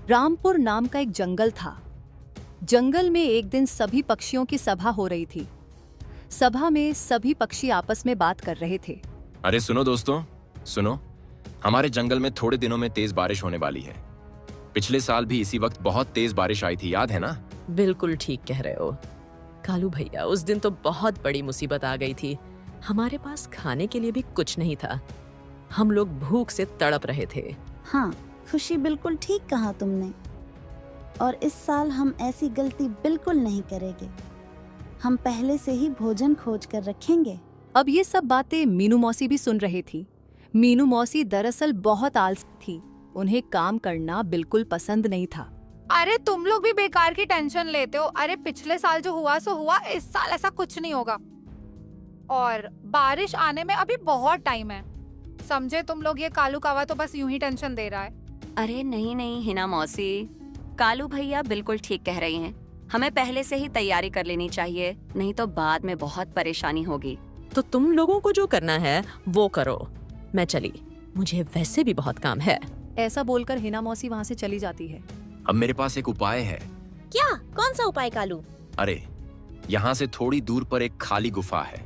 रामपुर नाम का एक जंगल था। जंगल में एक दिन सभी पक्षियों की सभा हो रही थी। सभा में सभी पक्षी आपस में बात कर रहे थे। अरे सुनो दोस्तों, सुनो, हमारे जंगल में थोड़े दिनों में तेज बारिश होने वाली है। पिछले साल भी इसी वक्त बहुत तेज बारिश आई थी, याद है ना? बिल्कुल ठीक कह रहे हो कालू भैया, उस दिन तो बहुत बड़ी मुसीबत आ गई थी। हमारे पास खाने के लिए भी कुछ नहीं था। हम लोग भूख से तड़प रहे थे। हाँ खुशी, बिल्कुल ठीक कहा तुमने। और इस साल हम ऐसी गलती बिल्कुल नहीं करेंगे। हम पहले से ही भोजन खोज कर रखेंगे। अब ये सब बातें मीनू मौसी भी सुन रही थी। मीनू मौसी दरअसल बहुत आलसी थी। उन्हें काम करना बिल्कुल पसंद नहीं था। अरे तुम लोग भी बेकार की टेंशन लेते हो। अरे पिछले साल जो हुआ सो हुआ, इस साल ऐसा कुछ नहीं होगा। और बारिश आने में अभी बहुत टाइम है, समझे तुम लोग। ये कालू कावा तो बस यूं ही टेंशन दे रहा है। अरे नहीं नहीं हिना मौसी, कालू भैया बिल्कुल ठीक कह रही हैं। हमें पहले से ही तैयारी कर लेनी चाहिए, नहीं तो बाद में बहुत परेशानी होगी। तो तुम लोगों को जो करना है वो करो, मैं चली, मुझे वैसे भी बहुत काम है। ऐसा बोलकर हिना मौसी वहाँ से चली जाती है। अब मेरे पास एक उपाय है। क्या? कौन सा उपाय कालू? अरे यहाँ से थोड़ी दूर पर एक खाली गुफा है।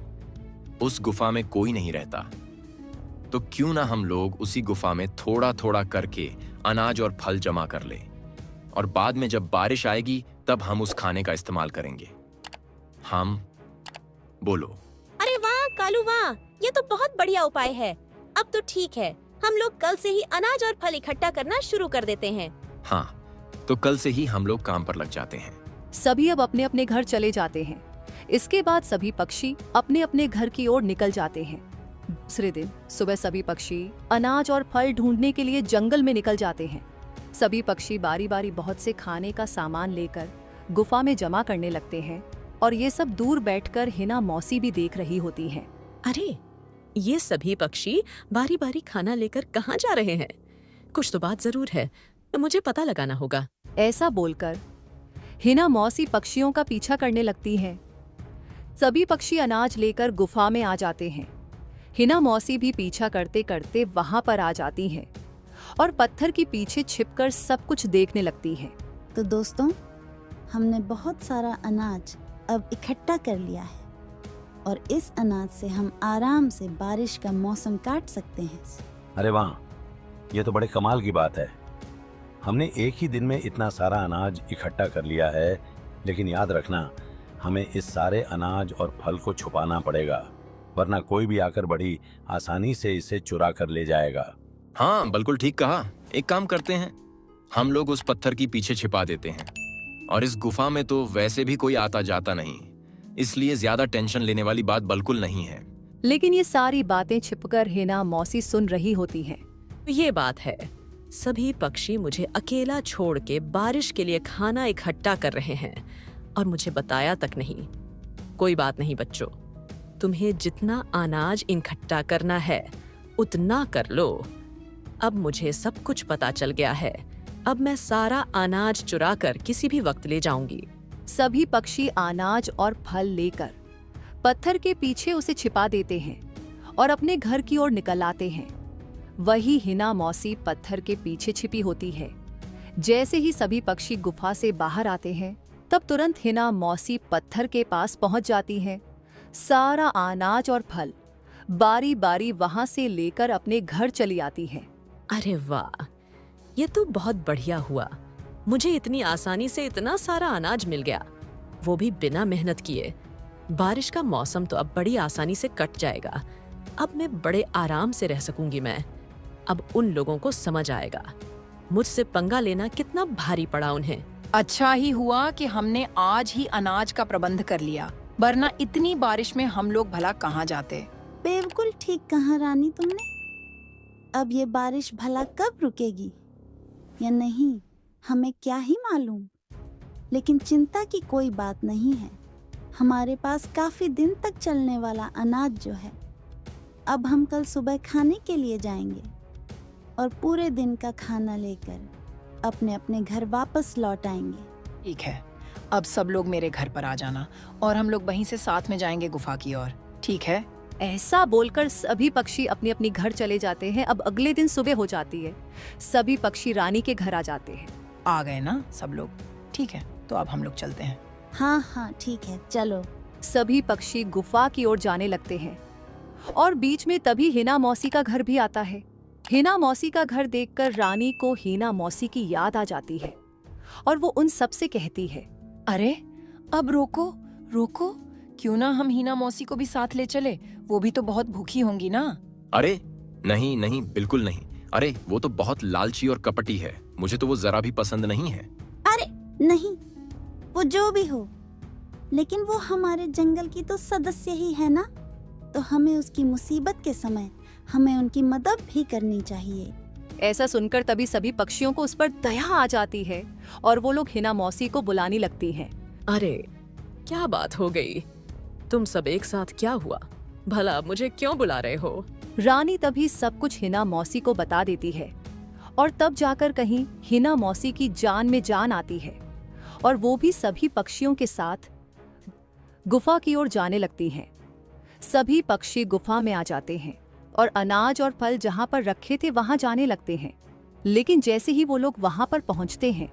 उस गुफा में कोई नहीं रहता, तो क्यों ना हम लोग उसी गुफा में थोड़ा थोड़ा करके अनाज और फल जमा कर ले, और बाद में जब बारिश आएगी तब हम उस खाने का इस्तेमाल करेंगे। हम बोलो। अरे वाह कालू वाह, ये तो बहुत बढ़िया उपाय है। अब तो ठीक है, हम लोग कल से ही अनाज और फल इकट्ठा करना शुरू कर देते हैं। हाँ, तो कल से ही हम लोग काम पर लग जाते हैं। सभी अब अपने अपने घर चले जाते हैं। इसके बाद सभी पक्षी अपने अपने घर की ओर निकल जाते हैं। दूसरे दिन सुबह सभी पक्षी अनाज और फल ढूंढने के लिए जंगल में निकल जाते हैं। सभी पक्षी बारी बारी बहुत से खाने का सामान लेकर गुफा में जमा करने लगते हैं, और ये सब दूर बैठकर हिना मौसी भी देख रही होती हैं। अरे ये सभी पक्षी बारी बारी खाना लेकर कहाँ जा रहे हैं? कुछ तो बात जरूर है, मुझे पता लगाना होगा। ऐसा बोलकर हिना मौसी पक्षियों का पीछा करने लगती हैं। सभी पक्षी अनाज लेकर गुफा में आ जाते हैं। हिना मौसी भी पीछा करते करते वहां पर आ जाती हैं और पत्थर के पीछे छिपकर सब कुछ देखने लगती हैं। तो दोस्तों, हमने बहुत सारा अनाज अब इकट्ठा कर लिया है, और इस अनाज से हम आराम से बारिश का मौसम काट सकते हैं। अरे वाह, ये तो बड़े कमाल की बात है। हमने एक ही दिन में इतना सारा अनाज इकट्ठा कर लिया है, लेकिन याद रखना, हमें इस सारे अनाज और फल को छुपाना पड़ेगा, वरना कोई भी आकर बड़ी आसानी से इसे चुरा कर ले जाएगा। हाँ बिल्कुल ठीक कहा। एक काम करते हैं, हम लोग उस पत्थर के पीछे छिपा देते हैं, और इस गुफा में तो वैसे भी कोई आता जाता नहीं, इसलिए ज्यादा टेंशन लेने वाली बात बिल्कुल नहीं है। लेकिन ये सारी बातें छिपकर हिना मौसी सुन रही होती हैं। ये बात है, सभी पक्षी मुझे अकेला छोड़ के बारिश के लिए खाना इकट्ठा कर रहे हैं और मुझे बताया तक नहीं। कोई बात नहीं बच्चों, तुम्हें जितना अनाज इकट्ठा करना है उतना कर लो। अब मुझे सब कुछ पता चल गया है। अब मैं सारा अनाज चुरा कर किसी भी वक्त ले जाऊंगी। सभी पक्षी अनाज और फल लेकर पत्थर के पीछे उसे छिपा देते हैं और अपने घर की ओर निकल आते हैं। वही हिना मौसी पत्थर के पीछे छिपी होती है। जैसे ही सभी पक्षी गुफा से बाहर आते हैं, तब तुरंत हिना मौसी पत्थर के पास पहुंच जाती हैं। सारा अनाज और फल बारी बारी वहां से लेकर अपने घर चली आती हैं। अरे वाह, ये तो बहुत बढ़िया हुआ। मुझे इतनी आसानी से इतना सारा अनाज मिल गया, वो भी बिना मेहनत किए। बारिश का मौसम तो अब बड़ी आसानी से कट जाएगा। अब मैं बड़े आराम से रह सकूंगी। मैं अब उन लोगों को समझ आएगा मुझसे पंगा लेना कितना भारी पड़ा उन्हें। अच्छा ही हुआ कि हमने आज ही अनाज का प्रबंध कर लिया, वरना इतनी बारिश में हम लोग भला कहाँ जाते। बिल्कुल ठीक कहा रानी तुमने। अब ये बारिश भला कब रुकेगी या नहीं, हमें क्या ही मालूम। लेकिन चिंता की कोई बात नहीं है। हमारे पास काफी दिन तक चलने वाला अनाज जो है, अब हम कल सुबह खाने के लिए जाएंगे और पूरे दिन का खाना लेकर अपने अपने घर वापस लौट आएंगे। ठीक है, अब सब लोग मेरे घर पर आ जाना और हम लोग वहीं से साथ में जाएंगे गुफा की ओर, ठीक है? ऐसा बोलकर सभी पक्षी अपने अपने घर चले जाते हैं। अब अगले दिन सुबह हो जाती है। सभी पक्षी रानी के घर आ जाते हैं। आ गए ना सब लोग? ठीक है, तो अब हम लोग चलते हैं। हाँ हाँ ठीक है, चलो। सभी पक्षी गुफा की ओर जाने लगते हैं और बीच में तभी हिना मौसी का घर भी आता है। हिना मौसी का घर देखकर रानी को हिना मौसी की याद आ जाती है और वो उन सब से कहती है, अरे अब रोको रोको, क्यों ना हम हिना मौसी को भी साथ ले चले? वो भी तो बहुत भूखी होंगी ना। अरे नहीं नहीं, बिल्कुल नहीं। अरे वो तो बहुत लालची और कपटी है, मुझे तो वो जरा भी पसंद नहीं है। अरे नहीं, वो जो भी हो, लेकिन वो हमारे जंगल की तो सदस्य ही है ना, तो हमें उसकी मुसीबत के समय हमें उनकी मदद भी करनी चाहिए। ऐसा सुनकर तभी सभी पक्षियों को उस पर दया आ जाती है और वो लोग हिना मौसी को बुलाने लगती हैं। अरे क्या बात हो गई? तुम सब एक साथ क्या हुआ? भला मुझे क्यों बुला रहे हो? रानी तभी सब कुछ हिना मौसी को बता देती है और तब जाकर कहीं हिना मौसी की जान में जान आती है और वो भी सभी पक्षियों के साथ गुफा की ओर जाने लगती हैं। सभी पक्षी गुफा में आ जाते हैं और अनाज और फल जहां पर रखे थे वहां जाने लगते हैं। लेकिन जैसे ही वो लोग वहां पर पहुंचते हैं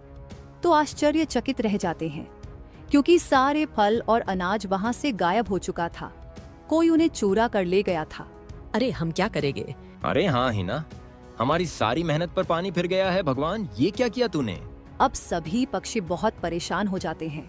तो आश्चर्यचकित रह जाते हैं, क्योंकि सारे फल और अनाज वहां से गायब हो चुका था। कोई उन्हें चोरा कर ले गया था। अरे हम क्या करेंगे? अरे हाँ हिना, हमारी सारी मेहनत पर पानी फिर गया है। भगवान, ये क्या किया तूने? अब सभी पक्षी बहुत परेशान हो जाते हैं।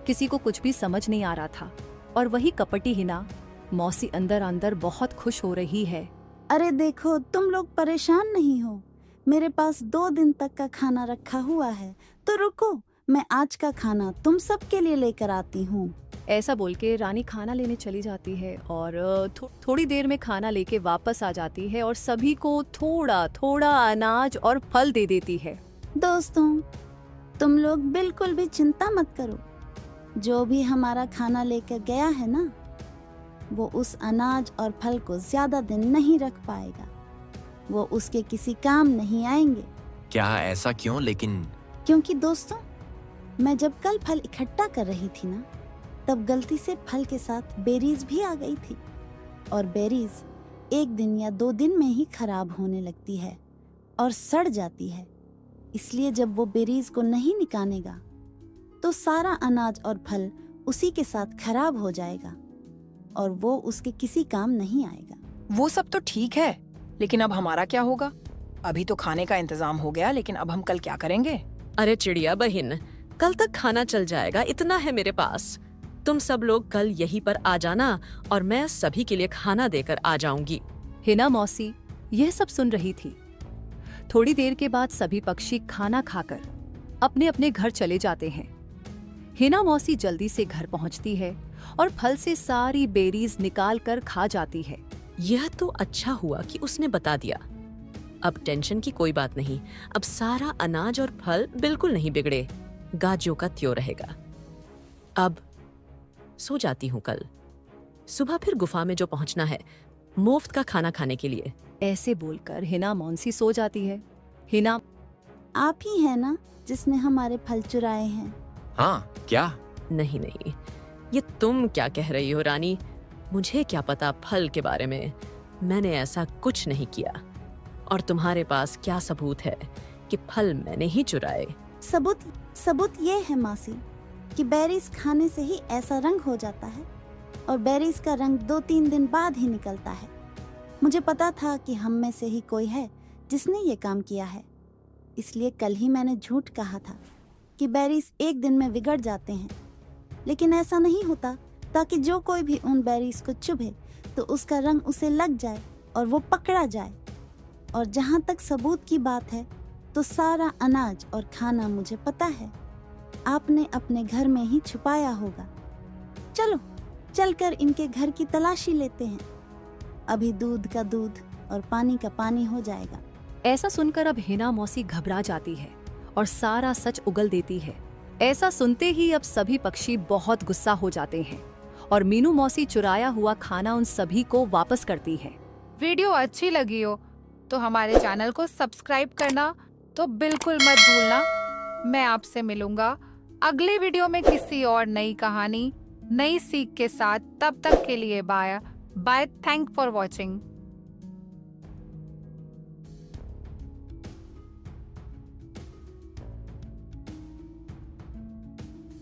किसी को कुछ भी समझ नहीं आ रहा था और वही कपटी हिना मौसी अंदर अंदर बहुत खुश हो रही है। अरे देखो, तुम लोग परेशान नहीं हो, मेरे पास 2 दिन तक का खाना रखा हुआ है, तो रुको, मैं आज का खाना तुम सब के लिए लेकर आती हूँ। ऐसा बोल के रानी खाना लेने चली जाती है और थोड़ी देर में खाना लेके वापस आ जाती है और सभी को थोड़ा थोड़ा अनाज और फल दे देती है। दोस्तों, तुम लोग बिल्कुल भी चिंता मत करो, जो भी हमारा खाना लेकर गया है ना, वो उस अनाज और फल को ज्यादा दिन नहीं रख पाएगा, वो उसके किसी काम नहीं आएंगे। क्या ऐसा क्यों? लेकिन क्योंकि दोस्तों, मैं जब कल फल इकट्ठा कर रही थी ना, तब गलती से फल के साथ बेरीज भी आ गई थी और बेरीज 1 दिन या 2 दिन में ही खराब होने लगती है और सड़ जाती है। इसलिए जब वो बेरीज को नहीं निकालेगा तो सारा अनाज और फल उसी के साथ खराब हो जाएगा और वो उसके किसी काम नहीं आएगा। वो सब तो ठीक है, लेकिन अब हमारा क्या होगा? अभी तो खाने का इंतजाम हो गया, लेकिन अब हम कल क्या करेंगे? अरे चिड़िया बहन, कल तक खाना चल जाएगा, इतना है मेरे पास। तुम सब लोग कल यहीं पर आ जाना और मैं सभी के लिए खाना देकर आ जाऊंगी। हिना मौसी यह सब सुन रही थी। थोड़ी देर के बाद सभी पक्षी खाना खाकर अपने अपने घर चले जाते हैं। हिना मौसी जल्दी से घर पहुंचती है और फल से सारी बेरीज निकाल कर खा जाती है। यह तो अच्छा हुआ कि उसने बता दिया। अब टेंशन की कोई बात नहीं, अब सारा अनाज और फल बिल्कुल नहीं बिगड़े, गाजों का त्यों रहेगा। अब सो जाती हूँ, कल सुबह फिर गुफा में जो पहुंचना है मुफ्त का खाना खाने के लिए। ऐसे बोलकर हिना मौसी सो जाती है। हिना, आप ही है ना जिसने हमारे फल चुराए हैं? हाँ, क्या? नहीं नहीं, ये तुम क्या कह रही हो रानी? मुझे क्या पता फल के बारे में, मैंने ऐसा कुछ नहीं किया। और तुम्हारे पास क्या सबूत है कि फल मैंने ही चुराए? सबूत ये है मासी कि बेरीज खाने से ही ऐसा रंग हो जाता है और बेरीज का रंग 2-3 दिन बाद ही निकलता है। मुझे पता था कि हम में से ही कोई है जिसने ये काम किया है, इसलिए कल ही मैंने झूठ कहा था कि बेरीज 1 दिन में बिगड़ जाते हैं। लेकिन ऐसा नहीं होता, ताकि जो कोई भी उन बेरीज को चुभे तो उसका रंग उसे लग जाए और वो पकड़ा जाए। और जहाँ तक सबूत की बात है, तो सारा अनाज और खाना मुझे पता है, आपने अपने घर में ही छुपाया होगा। चलो चलकर इनके घर की तलाशी लेते हैं, अभी दूध का दूध और पानी का पानी हो जाएगा। ऐसा सुनकर अब हिना मौसी घबरा जाती है और सारा सच उगल देती है। ऐसा सुनते ही अब सभी पक्षी बहुत गुस्सा हो जाते हैं और मीनू मौसी चुराया हुआ खाना उन सभी को वापस करती है। वीडियो अच्छी लगी हो तो हमारे चैनल को सब्सक्राइब करना तो बिल्कुल मत भूलना। मैं आपसे मिलूंगा अगले वीडियो में किसी और नई कहानी, नई सीख के साथ। तब तक के लिए bye bye. Thank for watching.